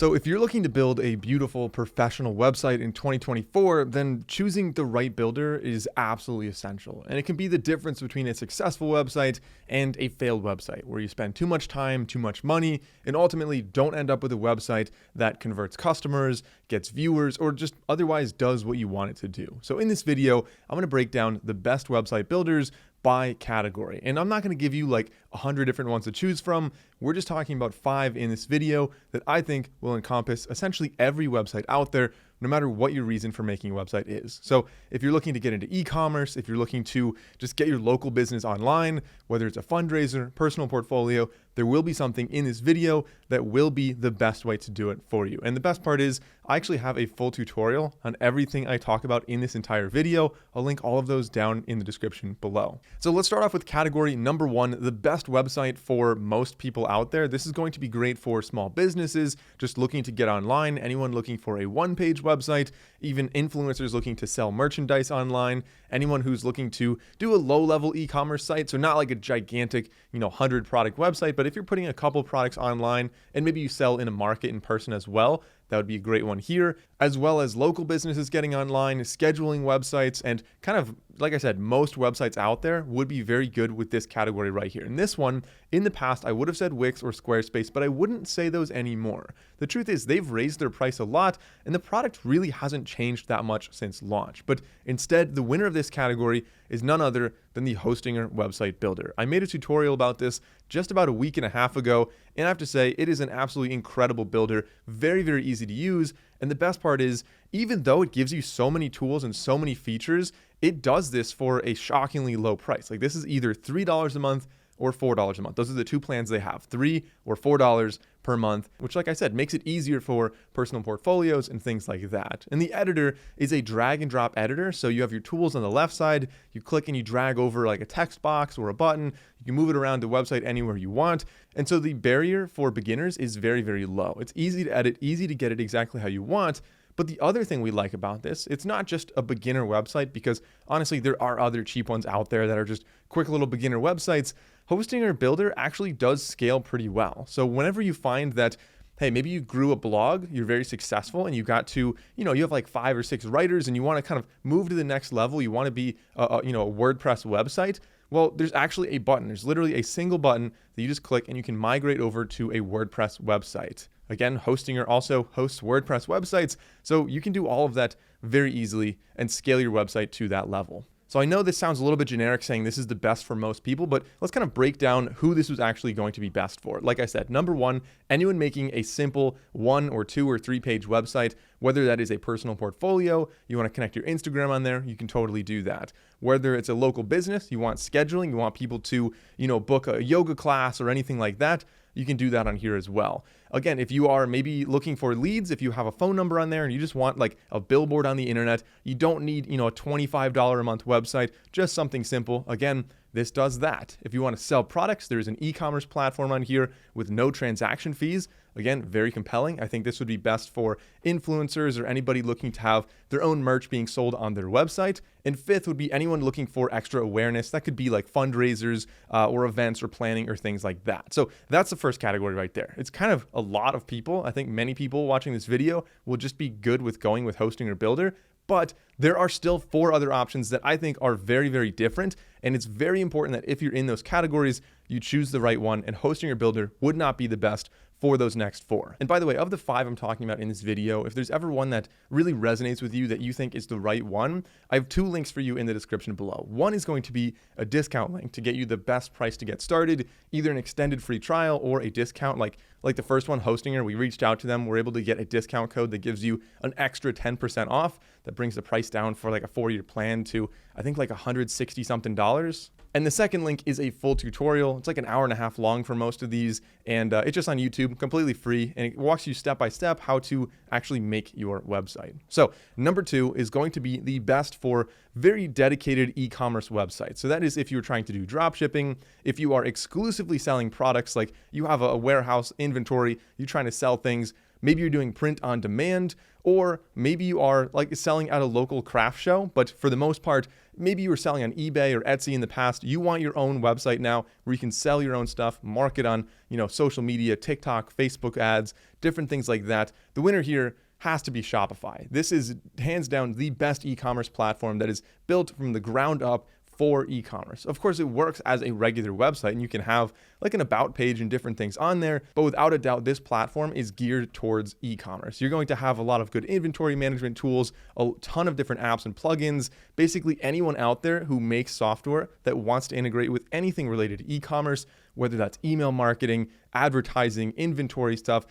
So if you're looking to build a beautiful professional website in 2024, then choosing the right builder is absolutely essential. And it can be the difference between a successful website and a failed website where you spend too much time, too much money, and ultimately don't end up with a website that converts customers, gets viewers, or just otherwise does what you want it to do. So in this video, I'm going to break down the best website builders by category. And I'm not going to give you like 100 different ones to choose from. We're just talking about 5 in this video that I think will encompass essentially every website out there, no matter what your reason for making a website is. So if you're looking to get into e-commerce, if you're looking to just get your local business online, whether it's a fundraiser, personal portfolio, there will be something in this video that will be the best way to do it for you. And the best part is I actually have a full tutorial on everything I talk about in this entire video. I'll link all of those down in the description below. So let's start off with category number 1, the best website for most people out there. This is going to be great for small businesses just looking to get online, anyone looking for a one-page website, even influencers looking to sell merchandise online, anyone who's looking to do a low-level e-commerce site, so not like a gigantic, 100 product website, but if you're putting a couple products online and maybe you sell in a market in person as well, that would be a great one here, as well as local businesses getting online, scheduling websites, and kind of, like I said, most websites out there would be very good with this category right here. And this one, in the past, I would have said Wix or Squarespace, but I wouldn't say those anymore. The truth is they've raised their price a lot, and the product really hasn't changed that much since launch. But instead, the winner of this category is none other than the Hostinger website builder. I made a tutorial about this just about a week and a half ago, and I have to say it is an absolutely incredible builder, very, very easy to use. And the best part is, even though it gives you so many tools and so many features, it does this for a shockingly low price. Like this is either $3 a month or $4 a month. Those are the two plans they have, $3 or $4 per month, which, like I said, makes it easier for personal portfolios and things like that. And the editor is a drag and drop editor. So you have your tools on the left side, you click and you drag over like a text box or a button. You can move it around the website anywhere you want. And so the barrier for beginners is very, very low. It's easy to edit, easy to get it exactly how you want. But the other thing we like about this, it's not just a beginner website, because honestly, there are other cheap ones out there that are just quick little beginner websites. Hostinger Builder actually does scale pretty well. So whenever you find that, hey, maybe you grew a blog, you're very successful, and you got to, you have like 5 or 6 writers and you want to kind of move to the next level, you want to be, a WordPress website. Well, there's actually a button. There's literally a single button that you just click and you can migrate over to a WordPress website. Again, Hostinger also hosts WordPress websites, so you can do all of that very easily and scale your website to that level. So I know this sounds a little bit generic saying this is the best for most people, but let's kind of break down who this was actually going to be best for. Like I said, number 1, anyone making a simple 1 or 2 or 3 page website, whether that is a personal portfolio, you want to connect your Instagram on there, you can totally do that. Whether it's a local business, you want scheduling, you want people to, book a yoga class or anything like that, you can do that on here as well. Again, if you are maybe looking for leads, if you have a phone number on there and you just want like a billboard on the internet, you don't need, a $25 a month website, just something simple. Again, this does that. If you want to sell products, there's an e-commerce platform on here with no transaction fees. Again, very compelling. I think this would be best for influencers or anybody looking to have their own merch being sold on their website. And 5th would be anyone looking for extra awareness. That could be like fundraisers or events or planning or things like that. So that's the first category right there. It's kind of a lot of people. I think many people watching this video will just be good with going with Hostinger Builder. But there are still 4 other options that I think are very, very different. And it's very important that if you're in those categories, you choose the right one, and Hostinger Builder would not be the best for those next 4. And by the way, of the 5 I'm talking about in this video, if there's ever one that really resonates with you that you think is the right one, I have 2 links for you in the description below. One is going to be a discount link to get you the best price to get started, either an extended free trial or a discount like the first one, Hostinger. We reached out to them. We're able to get a discount code that gives you an extra 10% off. That brings the price down for like a 4-year plan to, I think, like $160 something. And the second link is a full tutorial. It's like an hour and a half long for most of these, and it's just on YouTube, completely free, and it walks you step by step how to actually make your website. So number 2 is going to be the best for very dedicated e-commerce websites. So that is if you're trying to do drop shipping, if you are exclusively selling products, like you have a warehouse inventory, you're trying to sell things, Maybe you're doing print on demand, or maybe you are like selling at a local craft show, but for the most part, maybe you were selling on eBay or Etsy in the past. You want your own website now where you can sell your own stuff, market on, social media, TikTok, Facebook ads, different things like that. The winner here has to be Shopify. This is hands down the best e-commerce platform that is built from the ground up for e-commerce. Of course, it works as a regular website and you can have like an about page and different things on there, but without a doubt, this platform is geared towards e-commerce. You're going to have a lot of good inventory management tools, a ton of different apps and plugins. Basically, anyone out there who makes software that wants to integrate with anything related to e-commerce, whether that's email marketing, advertising, inventory stuff,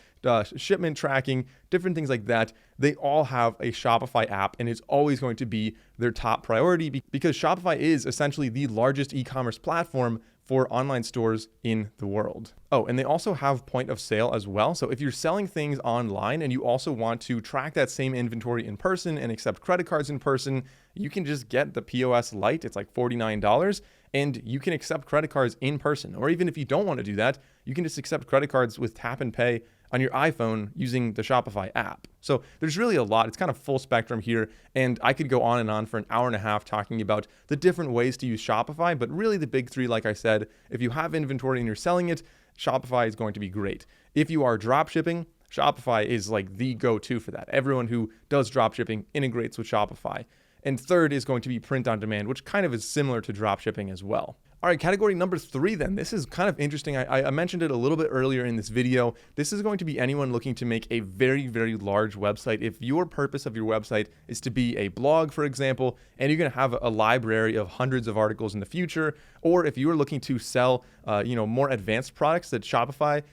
shipment tracking, different things like that, they all have a Shopify app, and it's always going to be their top priority because Shopify is essentially the largest e-commerce platform for online stores in the world. Oh, and they also have point of sale as well. So if you're selling things online and you also want to track that same inventory in person and accept credit cards in person, you can just get the POS Lite. It's like $49. And you can accept credit cards in person. Or even if you don't want to do that, you can just accept credit cards with tap and pay on your iPhone using the Shopify app. So there's really a lot. It's kind of full spectrum here. And I could go on and on for an hour and a half talking about the different ways to use Shopify. But really the big three, like I said, if you have inventory and you're selling it, Shopify is going to be great. If you are drop shipping, Shopify is like the go-to for that. Everyone who does drop shipping integrates with Shopify. And third is going to be print on demand, which kind of is similar to drop shipping as well. All right, category number 3 then. This is kind of interesting. I mentioned it a little bit earlier in this video. This is going to be anyone looking to make a very, very large website. If your purpose of your website is to be a blog, for example, and you're going to have a library of hundreds of articles in the future, or if you're looking to sell, more advanced products that Shopify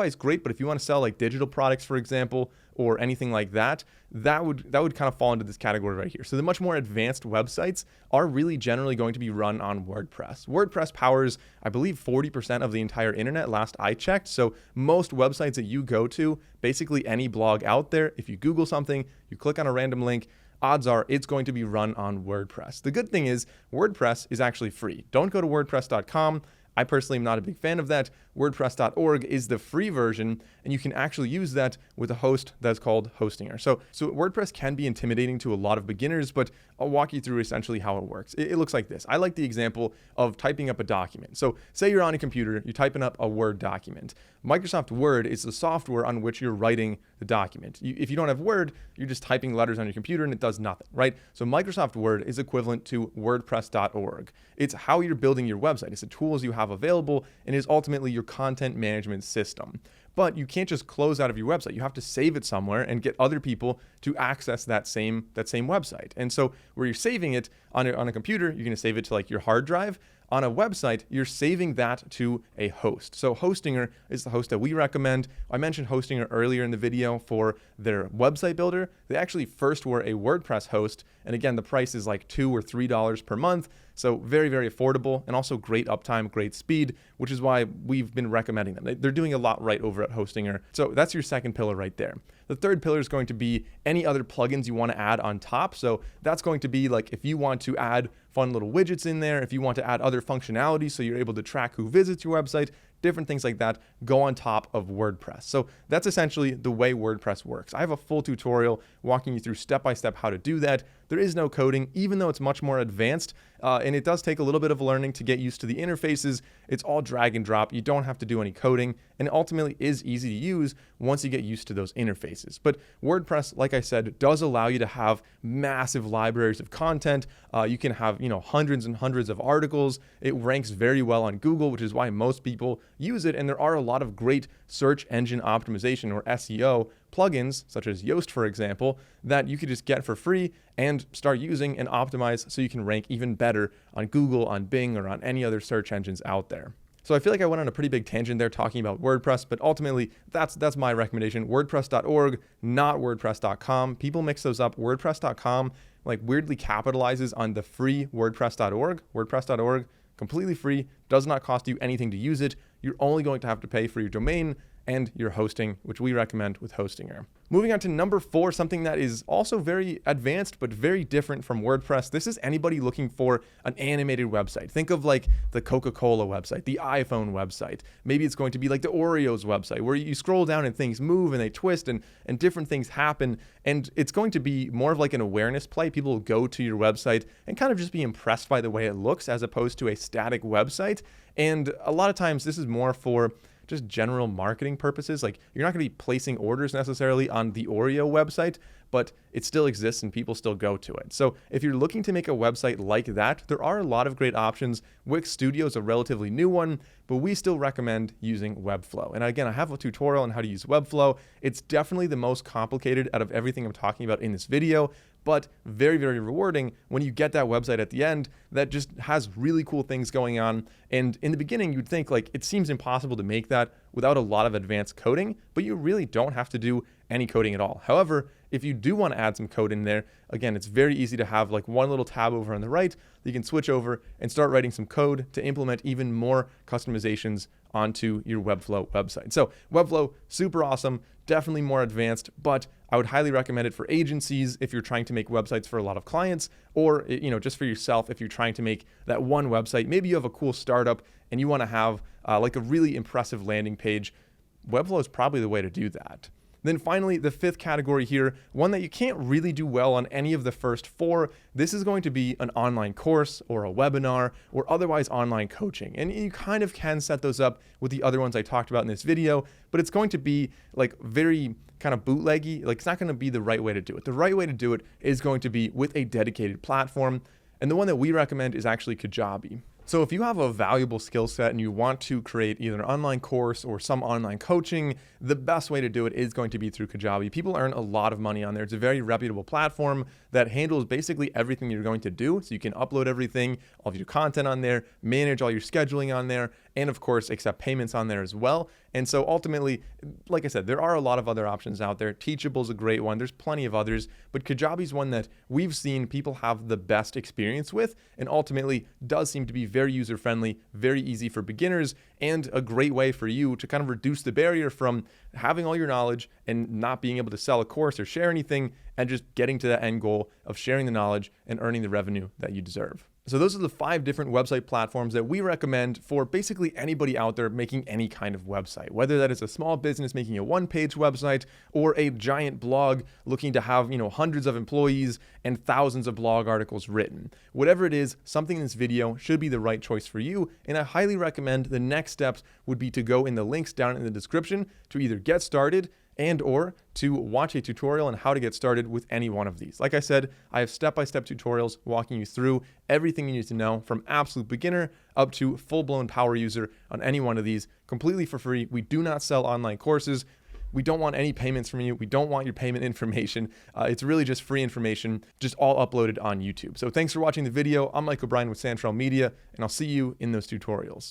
is great, but if you want to sell like digital products, for example, or anything like that, that would kind of fall into this category right here. So the much more advanced websites are really generally going to be run on WordPress. WordPress powers, I believe, 40% of the entire internet last I checked. So most websites that you go to, basically any blog out there, if you Google something, you click on a random link, odds are it's going to be run on WordPress. The good thing is WordPress is actually free. Don't go to WordPress.com. I personally am not a big fan of that. WordPress.org is the free version, and you can actually use that with a host that's called Hostinger. So WordPress can be intimidating to a lot of beginners, but I'll walk you through essentially how it works. It looks like this. I like the example of typing up a document. So say you're on a computer, you're typing up a Word document. Microsoft Word is the software on which you're writing the document. If you don't have Word, you're just typing letters on your computer and it does nothing, right? So Microsoft Word is equivalent to WordPress.org. It's how you're building your website. It's the tools you have available and is ultimately your content management system. But you can't just close out of your website. You have to save it somewhere and get other people to access that same website. And so where you're saving it on a computer, you're going to save it to like your hard drive. On a website, you're saving that to a host. So Hostinger is the host that we recommend. I mentioned Hostinger earlier in the video for their website builder. They actually first were a WordPress host. And again, the price is like $2 or $3 per month. So very, very affordable and also great uptime, great speed, which is why we've been recommending them. They're doing a lot right over at Hostinger. So that's your second pillar right there. The third pillar is going to be any other plugins you want to add on top. So that's going to be like if you want to add fun little widgets in there, if you want to add other functionality so you're able to track who visits your website, different things like that go on top of WordPress. So that's essentially the way WordPress works. I have a full tutorial walking you through step-by-step how to do that. There is no coding, even though it's much more advanced, and it does take a little bit of learning to get used to the interfaces. It's all drag and drop. You don't have to do any coding, and it ultimately is easy to use once you get used to those interfaces. But WordPress, like I said, does allow you to have massive libraries of content. You can have, hundreds and hundreds of articles. It ranks very well on Google, which is why most people use it. And there are a lot of great search engine optimization or SEO plugins, such as Yoast, for example, that you could just get for free and start using and optimize so you can rank even better on Google, on Bing, or on any other search engines out there. So I feel like I went on a pretty big tangent there talking about WordPress, but ultimately that's my recommendation. WordPress.org, not WordPress.com. People mix those up. WordPress.com like weirdly capitalizes on the free WordPress.org. WordPress.org, completely free, does not cost you anything to use it. You're only going to have to pay for your domain and your hosting, which we recommend with Hostinger. Moving on to number 4, something that is also very advanced but very different from WordPress. This is anybody looking for an animated website. Think of like the Coca-Cola website, the iPhone website. Maybe it's going to be like the Oreos website where you scroll down and things move and they twist and different things happen. And it's going to be more of like an awareness play. People will go to your website and kind of just be impressed by the way it looks as opposed to a static website. And a lot of times this is more for just general marketing purposes. Like you're not going to be placing orders necessarily on the Oreo website, but it still exists and people still go to it. So if you're looking to make a website like that, there are a lot of great options. Wix Studio is a relatively new one, but we still recommend using Webflow. And again, I have a tutorial on how to use Webflow. It's definitely the most complicated out of everything I'm talking about in this video, but very, very rewarding when you get that website at the end that just has really cool things going on. And in the beginning, you'd think like it seems impossible to make that without a lot of advanced coding, but you really don't have to do any coding at all. However, if you do want to add some code in there, again, it's very easy to have like one little tab over on the right that you can switch over and start writing some code to implement even more customizations onto your Webflow website. So Webflow, super awesome, definitely more advanced, but I would highly recommend it for agencies if you're trying to make websites for a lot of clients, or just for yourself if you're trying to make that one website. Maybe you have a cool startup and you want to have like a really impressive landing page. Webflow is probably the way to do that. Then finally, the 5th category here, one that you can't really do well on any of the first 4. This is going to be an online course or a webinar or otherwise online coaching. And you kind of can set those up with the other ones I talked about in this video, but it's going to be like very kind of bootleggy. Like it's not going to be the right way to do it. The right way to do it is going to be with a dedicated platform. And the one that we recommend is actually Kajabi. So if you have a valuable skill set and you want to create either an online course or some online coaching, the best way to do it is going to be through Kajabi. People earn a lot of money on there. It's a very reputable platform that handles basically everything you're going to do. So you can upload everything, all of your content on there, manage all your scheduling on there, and of course, accept payments on there as well. And so ultimately, like I said, there are a lot of other options out there. Teachable is a great one. There's plenty of others, but Kajabi is one that we've seen people have the best experience with, and ultimately does seem to be very user-friendly, very easy for beginners, and a great way for you to kind of reduce the barrier from having all your knowledge and not being able to sell a course or share anything, and just getting to that end goal of sharing the knowledge and earning the revenue that you deserve. So those are the 5 different website platforms that we recommend for basically anybody out there making any kind of website, whether that is a small business making a one-page website or a giant blog looking to have, hundreds of employees and thousands of blog articles written. Whatever it is, something in this video should be the right choice for you. And I highly recommend the next steps would be to go in the links down in the description to either get started and or to watch a tutorial on how to get started with any one of these. Like I said, I have step-by-step tutorials walking you through everything you need to know from absolute beginner up to full-blown power user on any one of these completely for free. We do not sell online courses. We don't want any payments from you. We don't want your payment information. It's really just free information, just all uploaded on YouTube. So thanks for watching the video. I'm Mike O'Brien with Santrel Media, and I'll see you in those tutorials.